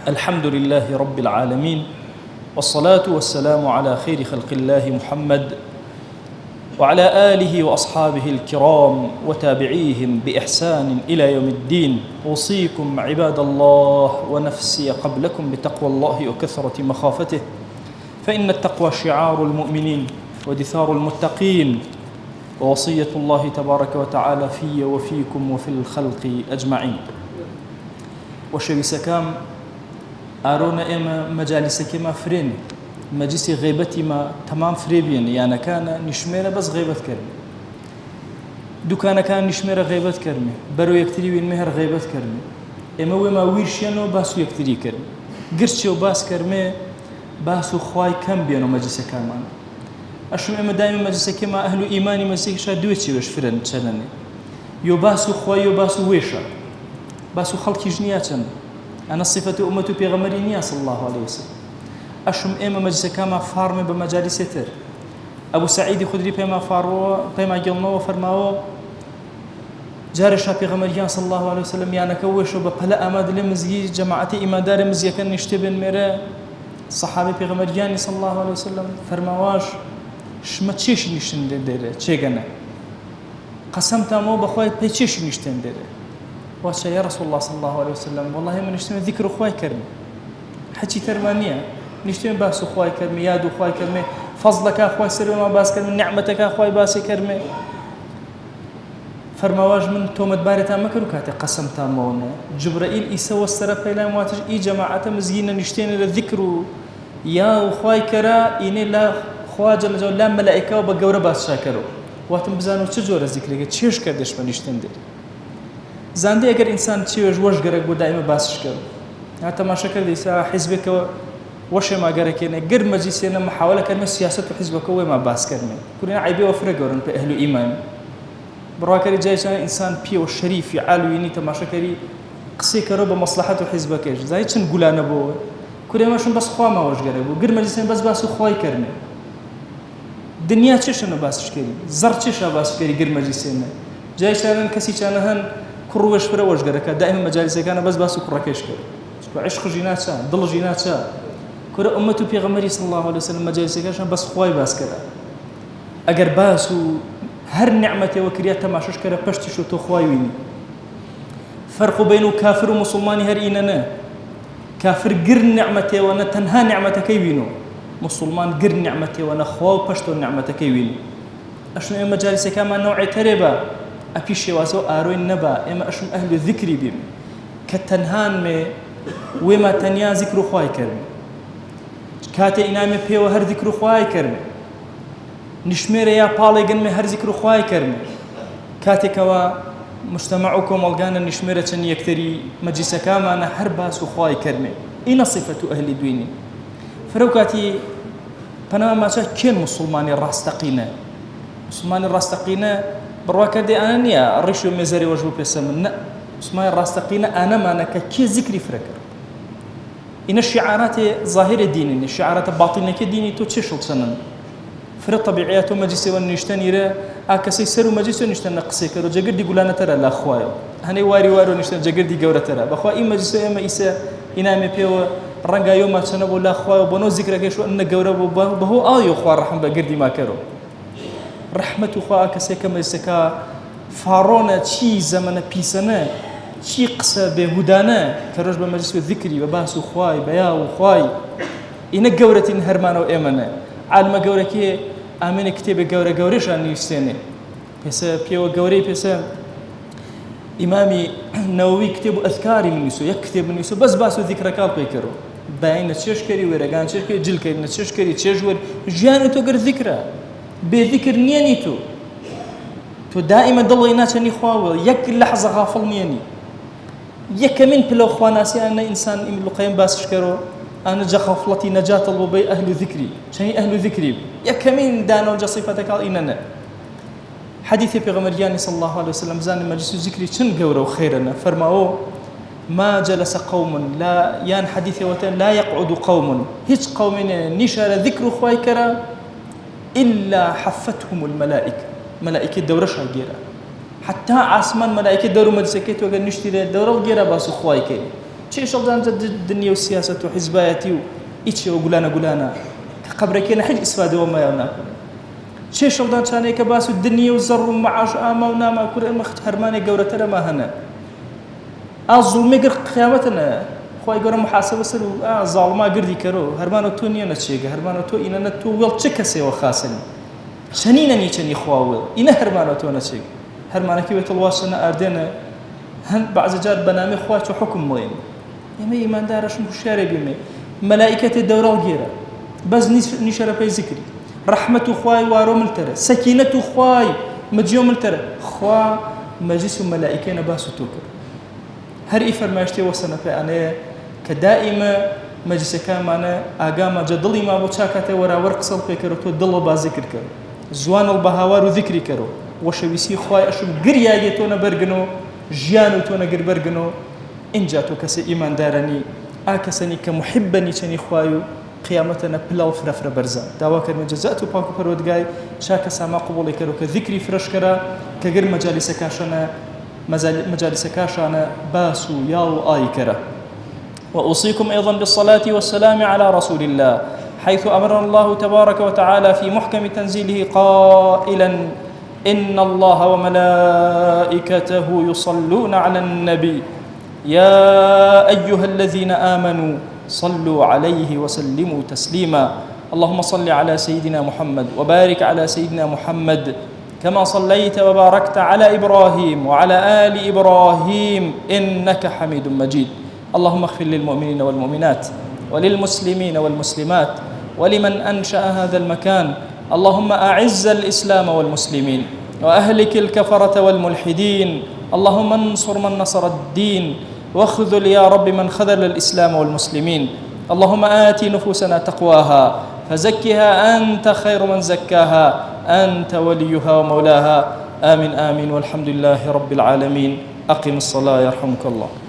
الحمد لله رب العالمين، والصلاة والسلام على خير خلق الله محمد وعلى آله وأصحابه الكرام وتابعيهم بإحسان إلى يوم الدين. أوصيكم عباد الله ونفسي قبلكم بتقوى الله وكثرة مخافته، فإن التقوى شعار المؤمنين ودثار المتقين، ووصية الله تبارك وتعالى في وفيكم وفي الخلق أجمعين. وشويسكام أرونا إما مجالسك ما فرين مجلس غيبتي ما تمام فريبين، يعني كان نشميرة بس غيبت كرمي، دكان كان نشميرة غيبت كرمي، برو يكتري وين مهر غيبت كرمي، إما وما ويرشينو باسو يكتري كرمي، قرشيو باس كرمي باسو خواي كم بينو مجلس كمان. أشم إما دائما مجلس كما أهل إيماني مجلس شادوتي وش فرن تشنني، يو باسو خواي يو باسو ويشا، باسو خلقي جنياتن. أنا صفة أمته بيغمرينيا صلى الله عليه وسلم. أشم إما مجلس كما فارم بمجالس تر. أبو سعيد خدري بما فارو بما جلنا وفرماو جارش بيغمريان صلى الله عليه وسلم، يعني كوشوا ببلا أماد لمزجي جماعة إيمان دار مزجي كان نشتبن مرة صحابي بيغمريان صلى الله عليه وسلم فرماواش شمتشيش نشتن ديره تشيغنا قسمت مو بخواي بيتشيش نشتن ديره واشا يا رسول الله صلى الله عليه وسلم والله ما نشتم ذكر خواي كرمي حكي ترمانية نشتم باس خواي كرمي يادو خواي كرمي فضلك اخواي سرنا باس كرمي نعمتك اخواي باسي كرمي فرماواج من تومت بارتا مكرو كاتي قسمتا مونا جبرائيل إيسا والسرى بيلا مواتج إي جماعة مزينا نشتين للذكر يا خواي كرا إني لا خواجه لجو لا ملائكة وبقورة باس شاكرو واتم بزانو چجور الذكر چيش كردش من نشتين دي زاندي اگر انسان چيوش وش گرك بو دائما باسش کرد حتى ما شكر دي ساعة حزبك وش ما گركينا قر مجلسينا محاولة كلمة سياسة حزبك وما باس كرمي كلنا عيبي وفرق ورن بأهل إيمان براكري جايشان إنسان بي والشريف يعالويني تماشكري قصي كرو بمصلحته حزبك ايش زي چن قولانا بو كلنا ماشون بس خوا ما وش گرك بو قر مجلسينا بس باسو خواي كرمي دنيا چشنو باسش كري زر چشا باس كري قر مجلسينا جايشان كسي چانهن كروش فرا وش قرك دائما مجالس كان بس باسو كركش كر وعشق جيناتها ضل جيناتها كره امته بيغمري صلى الله عليه وسلم مجالس كان بس خواي باس كذا اگر باسو هر نعمته وكرياته ما شكر بشتي شو تو خواي ويني فرق بينه كافر ومسلمان هر اننا كافر قر نعمته وانا تنها نعمته كيوينو مسلمان قر نعمته وانا خوا بشتو نعمته كيوينو اشنو مجالس كان نوع تربه أبيش واسو أروين نبا إما أشم أهل الذكر بيم كتنهان مي وما تنيا ذكر خواي كرمي كاتي إنامي بيو هر ذكر خواي كرمي نشمير يا بالي جن مي هر ذكر خواي كرمي كاتي كوا مجتمعكم والجانا نشميرة تن يكتري مجلس كاما أنا هر باس خواي كرمي إن صفة أهل دويني فروكاتي بنا ما شاء كين مسلمان الراستقينا مسلمان الراستقينا برواك دي أنا نيا الرشو مزاري وجهو بيسمن اسمها الراستقينا أنا ما أنا كي ذكري فركر إن الشعارات ظاهرة ديني الشعارات باطنة كديني تو تششل سنن فرق طبيعيات ومجلس ونشتني را أكسي سر ومجلس ونشتن نقصي كرو جقد دي قولانا ترى لا خوايو هني واري وارو نشتن جقد دي قورة ترى بخوا إما مجلس إما إيسا إنامي بيو رنقا يوم تنبو لا خوايو بنو ذكرك شو أن قورة بهو آيو خوار رحم بقردي ما كرو رحمة خوا كسي كما يسكا فارونا شي زمن بيسنا شي قصة بهدانا كرج بمجلس الذكري وباسو خواي بياو خواي إن جورة هرمانا وإيمانا عالم جورة كي آمن كتاب جورة جوريش عن يستنى بس بيو جوري بس إمامي نووي كتاب أذكاري من يسوع يكتب من يسوع بس باسو ذكر كاب بيكرو باين تشكري ورجعان تشكري جل كي تشكري تشجور جانو تقر ذكرى بذكر نياني تو دائما ضل يناتني خواوي يك لحظة غافل نياني يك من بلو خواناسي أنا إنسان إمن لقيم باس شكرو أنا جا غفلتي نجاة الله بي أهل ذكري شني أهل ذكري يك من دانو جا صفتك إننا حديث بيغمرياني صلى الله عليه وسلم زان مجلس ذكري شن قورو خيرنا فرماو ما جلس قوم لا يان حديث وتن لا يقعد قوم هيج قوم نشر ذكر خواي كرا إلا حفتهم الملائكة ملائكة دورشها جيرا حتى عاسمان ملائكة دورو مجلسكيت وقال نشتري دورو جيرا باسو خواي كري چه شغلان جد دنيا والسياسة وحزباتي وإيش وقلانا قبركينا حج إسفاده وما يونا چه شغلان شانه كباس الدنيا والزر ومعاش آما وناما كل المخت هرماني قورة ترى ما هنا الظلم يقر قيامتنا خواهي قرر محاسبة سلو ظالما قردي كرو هرمانو تو نيا نتشيق هرمانو تو إنا نتو ويل تشكسي وخاسن شنينا نيشني خواول إنا هرمانو تو نتشيق هرمانا كيوة الواسنا أردنا هن بعض جار بنامي خوات وحكم مهم يما إيمان دارش مشاري بيمي ملائكة الدورة وغيرها بس نشرة في ذكري رحمة خواي وارو ملترى سكينة خواي مجيو ملترى خوا مجلس ملائكة نباسو توكر هر فرماشتي وسنة في أنا كدائما مجلس كامانا آقاما جدلي ما بوشاكاته ورا ورق صلقي كرو تو دلو بازكر كرو زوان البهاوار ذكري كرو وشويسي خواي أشم قرياجي تونا برغنو جيانو تونا قر برغنو إن جاتو كسي إيمان دارني آكسني كمحبني تني خوايو قيامتنا بلا وفرفر برزا داواكر من جزاءته باكو پرودگاي شاك سما قبول كرو كذكري فرش كرا كغير مجالس كاشنا مجالس كاشنا باسو ياو آي كرا وأوصيكم أيضا بالصلاة والسلام على رسول الله حيث أمر الله تبارك وتعالى في محكم تنزيله قائلا إن الله وملائكته يصلون على النبي يا أيها الذين آمنوا صلوا عليه وسلموا تسليما اللهم صل على سيدنا محمد وبارك على سيدنا محمد كما صليت وباركت على إبراهيم وعلى آل إبراهيم إنك حميد مجيد اللهم اغفر للمؤمنين والمؤمنات وللمسلمين والمسلمات ولمن أنشأ هذا المكان اللهم أعز الإسلام والمسلمين وأهلك الكفرة والملحدين اللهم انصر من نصر الدين واخذل يا رب من خذل الإسلام والمسلمين اللهم آت نفوسنا تقواها فزكها أنت خير من زكاها أنت وليها ومولاها آمين آمين والحمد لله رب العالمين أقم الصلاة يرحمك الله.